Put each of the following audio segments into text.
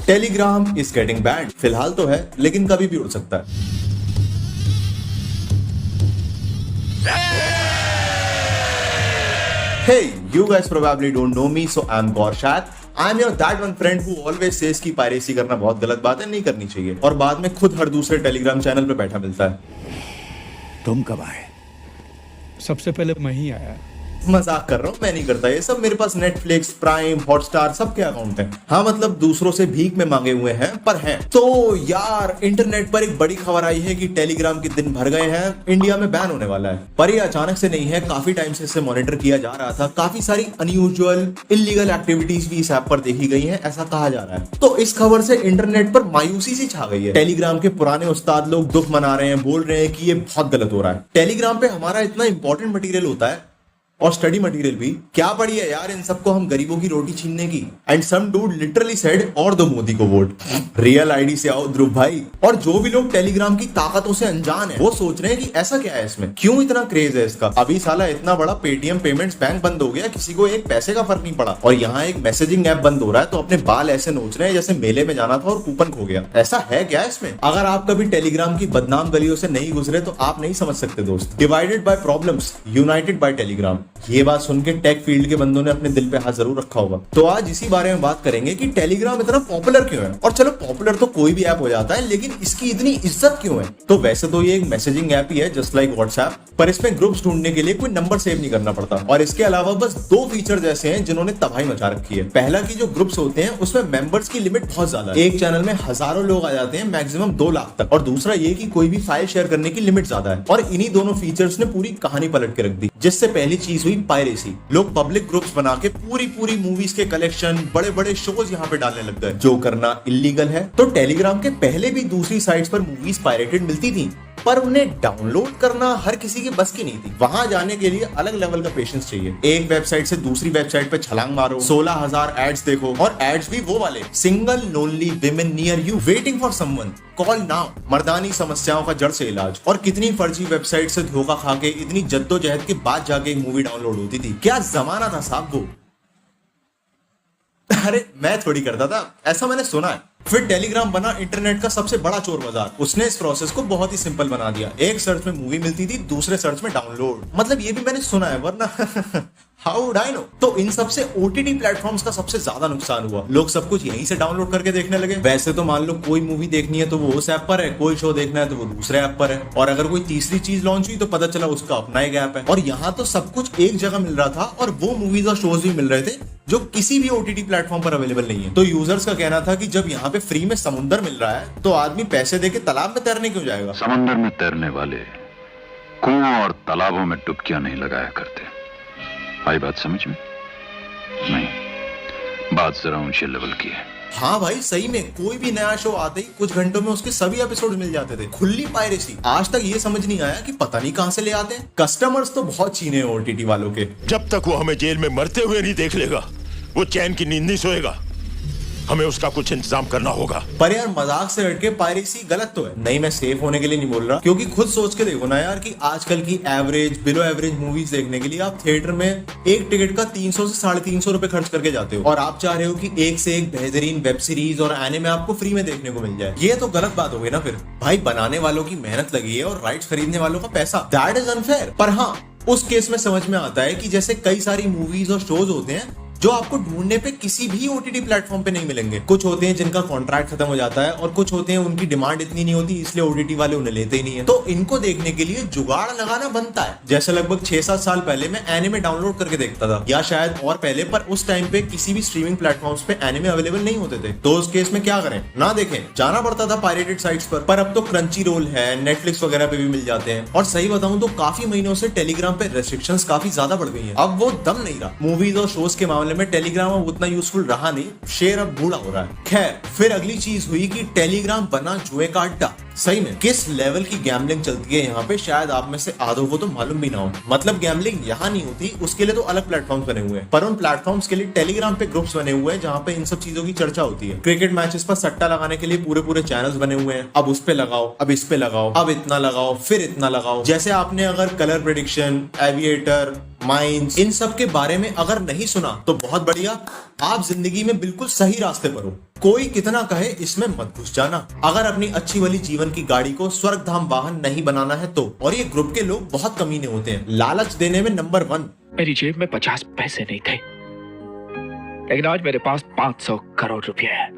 Telegram is getting bad. फिलहाल तो है, लेकिन कभी भी उड़ सकता है। Hey, you guys probably don't know me, so I'm Gorshad. I'm your that one friend who always says कि पायरेसी करना बहुत गलत बात है, नहीं करनी चाहिए, और बाद में खुद हर दूसरे टेलीग्राम चैनल पे बैठा मिलता है। तुम कब आए? सबसे पहले मैं ही आया। मजाक कर रहा हूँ, मैं नहीं करता ये सब। मेरे पास नेटफ्लिक्स, प्राइम, हॉटस्टार सबके अकाउंट हैं। हाँ, मतलब दूसरों से भीख में मांगे हुए हैं, पर हैं। तो यार, इंटरनेट पर एक बड़ी खबर आई है कि टेलीग्राम के दिन भर गए हैं, इंडिया में बैन होने वाला है। पर ये अचानक से नहीं है, काफी टाइम से इसे मॉनिटर किया जा रहा था। काफी सारी अनयूजुअल इल्लीगल एक्टिविटीज भी इस ऐप पर देखी गई है, ऐसा कहा जा रहा है। तो इस खबर से इंटरनेट पर मायूसी सी छा गई है। टेलीग्राम के पुराने उस्ताद लोग दुख मना रहे हैं, बोल रहे हैं कि ये बहुत गलत हो रहा है। टेलीग्राम पे हमारा इतना इंपॉर्टेंट मटेरियल होता है, और स्टडी मटेरियल भी। क्या पड़ी है यार इन सबको हम गरीबों की रोटी छीनने की। And some dude literally said, और दो मोदी को वोट। रियल आईडी से आओ ध्रुव भाई। और जो भी लोग टेलीग्राम की ताकतों से अनजान है, वो सोच रहे हैं कि ऐसा क्या है इसमें, क्यों इतना क्रेज है इसका। अभी साला इतना बड़ा पेटीएम पेमेंट्स बैंक बंद हो गया, किसी को एक पैसे का फर्क नहीं पड़ा, और यहाँ एक मैसेजिंग ऐप बंद हो रहा है तो अपने बाल ऐसे नोच रहे हैं जैसे मेले में जाना था और कूपन खो गया। ऐसा है क्या इसमें? अगर आप कभी टेलीग्राम की बदनाम गलियों से नहीं गुजरे तो आप नहीं समझ सकते दोस्त। Divided by problems, united by Telegram. ये बात सुन के टेक फील्ड के बंदों ने अपने दिल पे हाथ जरूर रखा होगा। तो आज इसी बारे में बात करेंगे कि टेलीग्राम इतना पॉपुलर क्यों है। और चलो, पॉपुलर तो कोई भी ऐप हो जाता है, लेकिन इसकी इतनी इज्जत क्यों है। तो वैसे तो ये एक मैसेजिंग ऐप ही है, जस्ट लाइक व्हाट्सएप, पर इसमें ग्रुप्स ढूंढने के लिए कोई नंबर सेव नहीं करना पड़ता। और इसके अलावा बस दो फीचर ऐसे हैं जिन्होंने तबाही मचा रखी है। पहला कि जो ग्रुप्स होते हैं उसमें मेंबर्स की लिमिट बहुत ज्यादा है। एक चैनल में हजारों लोग आ जाते हैं, मैक्सिमम 2 लाख तक। और दूसरा ये कि कोई भी फाइल शेयर करने की लिमिट ज्यादा है। और इन्हीं दोनों फीचर्स ने पूरी कहानी पलट के रख दी। जिससे पहली चीज हुई पायरेसी। लोग पब्लिक ग्रुप्स बना के पूरी मूवीज के कलेक्शन, बड़े बड़े शोज यहाँ पे डालने लग गए, जो करना इलीगल है। तो टेलीग्राम के पहले भी दूसरी साइट्स पर मूवीज पायरेटेड मिलती थी, पर उन्हें डाउनलोड करना हर किसी के बस की नहीं थी। वहां जाने के लिए अलग लेवल का पेशेंस चाहिए। एक वेबसाइट से दूसरी वेबसाइट पे छलांग मारो, 16,000 एड्स देखो, और एड्स भी वो वाले, single lonely women near you waiting for someone, call now. मर्दानी समस्याओं का जड़ से इलाज। और कितनी फर्जी वेबसाइट से धोखा खा के इतनी जद्दोजहद के बाद जाके एक मूवी डाउनलोड होती थी। क्या जमाना था साहब वो। अरे मैं थोड़ी करता था, ऐसा मैंने सुना है। फिर टेलीग्राम बना इंटरनेट का सबसे बड़ा चोर बाजार। उसने इस प्रोसेस को बहुत ही सिंपल बना दिया। एक सर्च में मूवी मिलती थी, दूसरे सर्च में डाउनलोड। मतलब ये भी मैंने सुना है, वरना हाउ वुड आई नो। तो इन सबसे ओटीटी प्लेटफॉर्म्स का सबसे ज्यादा नुकसान हुआ। लोग सब कुछ यहीं से डाउनलोड करके देखने लगे। वैसे तो मान लो कोई मूवी देखनी है तो वो उस ऐप पर है, कोई शो देखना है तो वो दूसरे ऐप पर है, और अगर कोई तीसरी चीज लॉन्च हुई तो पता चला उसका अपना एक ऐप है। और यहाँ तो सब कुछ एक जगह मिल रहा था, और वो मूवीज और शोज भी मिल रहे थे जो किसी भी ओटीटी प्लेटफॉर्म पर अवेलेबल नहीं है। तो यूजर्स का कहना था कि जब यहाँ पे फ्री में समुंदर मिल रहा है तो आदमी पैसे देके तालाब में तैरने क्यों जाएगा। समुंदर में तैरने वाले कुआं और तालाबों में डुबकियां नहीं लगाया करते। आई बात समझ में? नहीं, बात जरा ऊंचे लेवल की है। हाँ भाई, सही में कोई भी नया शो आते ही कुछ घंटों में उसके सभी एपिसोड मिल जाते थे। खुली पायरेसी। आज तक ये समझ नहीं आया कि पता नहीं कहां से ले आते हैं। कस्टमर्स तो बहुत चीने हैं ओटीटी वालों के। जब तक वो हमें जेल में मरते हुए नहीं देख लेगा, वो चैन की नींद नहीं सोएगा। हमें उसका कुछ इंतजाम करना होगा। पर यार, मजाक से हटके पायरेसी गलत तो है नहीं। मैं सेफ होने के लिए नहीं बोल रहा, क्योंकि खुद सोच के देखो ना यार कि आजकल की एवरेज, बिलो एवरेज मूवीज देखने के लिए आप थिएटर में एक टिकट का 300 से 350 रुपए खर्च करके जाते हो, और आप चाह रहे हो कि एक से एक बेहतरीन वेब सीरीज और एनिमे आपको फ्री में देखने को मिल जाए। ये तो गलत बात हो गई ना फिर। भाई, बनाने वालों की मेहनत लगी है और राइट्स खरीदने वालों का पैसा, दैट इज अनफेयर। पर हाँ, उस केस में समझ में आता है कि जैसे कई सारी मूवीज और शोज होते हैं जो आपको ढूंढने पे किसी भी ओटीटी प्लेटफॉर्म पे नहीं मिलेंगे। कुछ होते हैं जिनका कॉन्ट्रैक्ट खत्म हो जाता है, और कुछ होते हैं उनकी डिमांड इतनी नहीं होती, इसलिए ओटीटी वाले उन्हें लेते ही नहीं है। तो इनको देखने के लिए जुगाड़ लगाना बनता है। जैसे लगभग 6-7 साल पहले मैं एनिमे डाउनलोड करके देखता था, या शायद और पहले, पर उस टाइम पे किसी भी स्ट्रीमिंग प्लेटफॉर्म्स पे एनिमे अवेलेबल नहीं होते थे। तो उस केस में क्या करें, ना देखें, जाना पड़ता था पायरेटेड साइट्स पर अब तो क्रंची रोल है, नेटफ्लिक्स वगैरह पे भी मिल जाते हैं। और सही बताऊं तो काफी महीनों से टेलीग्राम पे रेस्ट्रिक्शंस काफी ज्यादा बढ़ गई है। अब वो दम नहीं रहा। मूवीज और शोज के मामले में टेलीग्राम उतना यूजफुल रहा नहीं, शेर अब बूढ़ा हो रहा है। खैर, फिर अगली चीज हुई कि टेलीग्राम बना जुए का अड्डा। सही में किस लेवल की गैम्बलिंग चलती है यहाँ पे, शायद आप में से आधों को तो मालूम भी ना हो। मतलब गैम्बलिंग यहाँ नहीं होती, उसके लिए तो अलग प्लेटफॉर्म्स बने हुए हैं, पर उन प्लेटफॉर्म्स के लिए टेलीग्राम पे ग्रुप्स बने हुए हैं जहाँ पे इन सब चीजों की चर्चा होती है। क्रिकेट मैचेस पर सट्टा लगाने के लिए पूरे चैनल्स बने हुए हैं। अब उस पे लगाओ, अब इस पे लगाओ, अब इतना लगाओ, फिर इतना लगाओ। जैसे आपने अगर कलर प्रेडिक्शन, एविएटर, माइंस, इन सब के बारे में अगर नहीं सुना तो बहुत बढ़िया, आप जिंदगी में बिल्कुल सही रास्ते पर हो। कोई कितना कहे इसमें मत घुस जाना। अगर अपनी अच्छी वाली जीवन की गाड़ी को स्वर्ग धाम वाहन नहीं बनाना है तो। और ये ग्रुप के लोग बहुत कमीने होते हैं, लालच देने में नंबर 1। मेरी जेब में 50 पैसे नहीं थे, लेकिन आज मेरे पास 500 करोड़ रुपए है।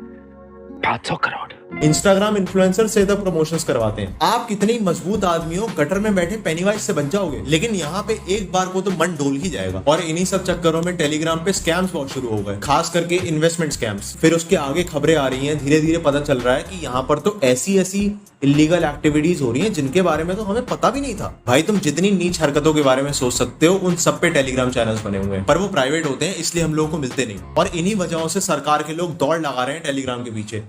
500 करोड़। इंस्टाग्राम इन्फ्लुएंसर से तो प्रमोशंस करवाते हैं। आप कितनी मजबूत आदमी हो, गटर में बैठे पेनीवाइज से बच जाओगे, लेकिन यहाँ पे एक बार को तो मन डोल ही जाएगा। और इन्हीं सब चक्करों में टेलीग्राम पे स्कैम्स बहुत शुरू हो गए, खास करके इन्वेस्टमेंट स्कैम्स। फिर उसके आगे खबरें आ रही हैं, धीरे धीरे पता चल रहा है कि यहाँ पर तो ऐसी इलीगल एक्टिविटीज हो रही हैं जिनके बारे में तो हमें पता भी नहीं था। भाई तुम जितनी नीच हरकतों के बारे में सोच सकते हो, उन सब पे टेलीग्राम चैनल्स बने हुए हैं, पर वो प्राइवेट होते हैं इसलिए हम लोगों को मिलते नहीं। और इन्हीं वजहों से सरकार के लोग दौड़ लगा रहे हैं टेलीग्राम के पीछे।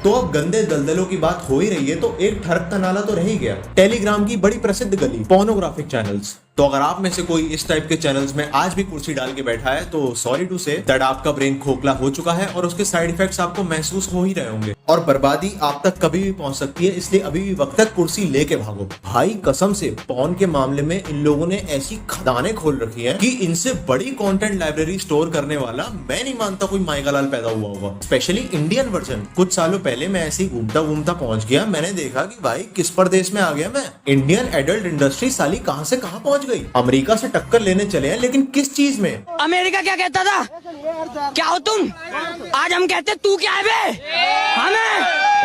तो अब गंदे दलदलों की बात हो ही रही है तो एक ठरक का नाला तो रह ही गया, टेलीग्राम की बड़ी प्रसिद्ध गली, पोर्नोग्राफिक चैनल्स। तो अगर आप में से कोई इस टाइप के चैनल्स में आज भी कुर्सी डाल के बैठा है तो सॉरी टू से दैट आपका ब्रेन खोखला हो चुका है और उसके साइड इफेक्ट्स आपको महसूस हो ही रहे होंगे और बर्बादी आप तक कभी भी पहुंच सकती है, इसलिए अभी भी वक्त तक कुर्सी लेके भागो। भाई कसम से पॉर्न के मामले में इन लोगों ने ऐसी खदानें खोल रखी हैं कि इनसे बड़ी कंटेंट लाइब्रेरी स्टोर करने वाला मैं नहीं मानता कोई माइकालाल पैदा हुआ होगा। Specially Indian version. कुछ सालों पहले मैं ऐसे ही घूमता घूमता पहुंच गया, मैंने देखा कि भाई किस प्रदेश में आ गया मैं। इंडियन एडल्ट इंडस्ट्री साली कहां से कहां पहुंच गई। अमेरिका से टक्कर लेने चले हैं, लेकिन किस चीज में? अमेरिका क्या कहता था? क्या हो तुम? आज हम कहते तू क्या है बे? हमें।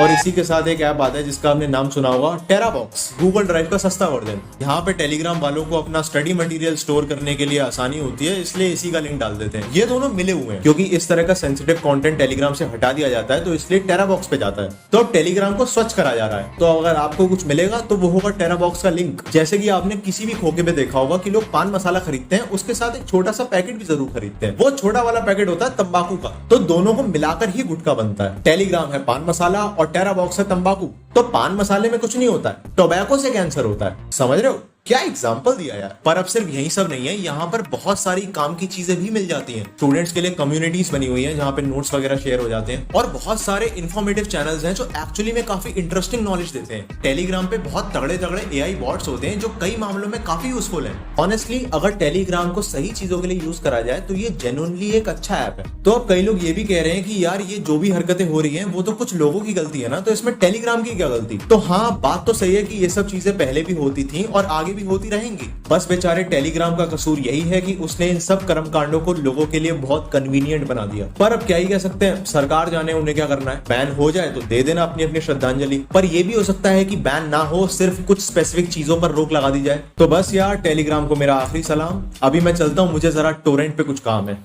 और इसी के साथ एक ऐप आता है जिसका आपने नाम सुना होगा, टेराबॉक्स, गूगल ड्राइव का सस्ता वर्जन। यहाँ पे टेलीग्राम वालों को अपना स्टडी मटेरियल स्टोर करने के लिए आसानी होती है, इसलिए इसी का लिंक डाल देते हैं। ये दोनों मिले हुए हैं क्योंकि इस तरह का सेंसिटिव कंटेंट टेलीग्राम से हटा दिया जाता है, तो इसलिए टेराबॉक्स पे जाता है। तो अब टेलीग्राम को स्वच्छ करा जा रहा है। तो अगर आपको कुछ मिलेगा तो वो होगा टेराबॉक्स का लिंक। जैसे कि आपने किसी भी खोखे में देखा होगा कि लोग पान मसाला खरीदते हैं, उसके साथ एक छोटा सा पैकेट भी जरूर खरीदते हैं। वो छोटा वाला पैकेट होता है तंबाकू का, तो दोनों को मिलाकर ही गुटखा बनता है। टेलीग्राम है पान मसाला और टेराबॉक्स है तंबाकू। तो पान मसाले में कुछ नहीं होता है, टोबैको से कैंसर होता है। समझ रहे हो? क्या एग्जाम्पल दिया यार। पर अब सिर्फ यही सब नहीं है, यहाँ पर बहुत सारी काम की चीजें भी मिल जाती हैं। स्टूडेंट्स के लिए कम्युनिटीज बनी हुई हैं जहाँ पे नोट्स वगैरह शेयर हो जाते हैं और बहुत सारे इन्फॉर्मेटिव चैनल्स हैं जो एक्चुअली में काफी इंटरेस्टिंग नॉलेज देते हैं। टेलीग्राम पे बहुत तगड़े तगड़े AI बॉट्स होते हैं जो कई मामलों में काफी यूजफुल है। ऑनेस्टली अगर टेलीग्राम को सही चीजों के लिए यूज करा जाए तो ये जेन्युइनली एक अच्छा ऐप है। तो अब कई लोग ये भी कह रहे हैं कि यार ये जो भी हरकतें हो रही है वो तो कुछ लोगों की गलती है ना, तो इसमें टेलीग्राम की क्या गलती? तो हाँ, बात तो सही है कि ये सब चीजें पहले भी होती थी और आगे भी होती रहेंगी। बस बेचारे टेलीग्राम का कसूर यही है कि उसने इन सब कर्मकांडों को लोगों के लिए बहुत कन्वीनियंट बना दिया। पर अब क्या ही कह सकते हैं, सरकार जाने उन्हें क्या करना है। बैन हो जाए तो दे देना अपनी अपनी श्रद्धांजलि, पर यह भी हो सकता है कि बैन ना हो, सिर्फ कुछ स्पेसिफिक चीजों पर रोक लगा दी जाए। तो बस यार टेलीग्राम को मेरा आखिरी सलाम। अभी मैं चलता हूँ, मुझे जरा टोरेंट पे कुछ काम है।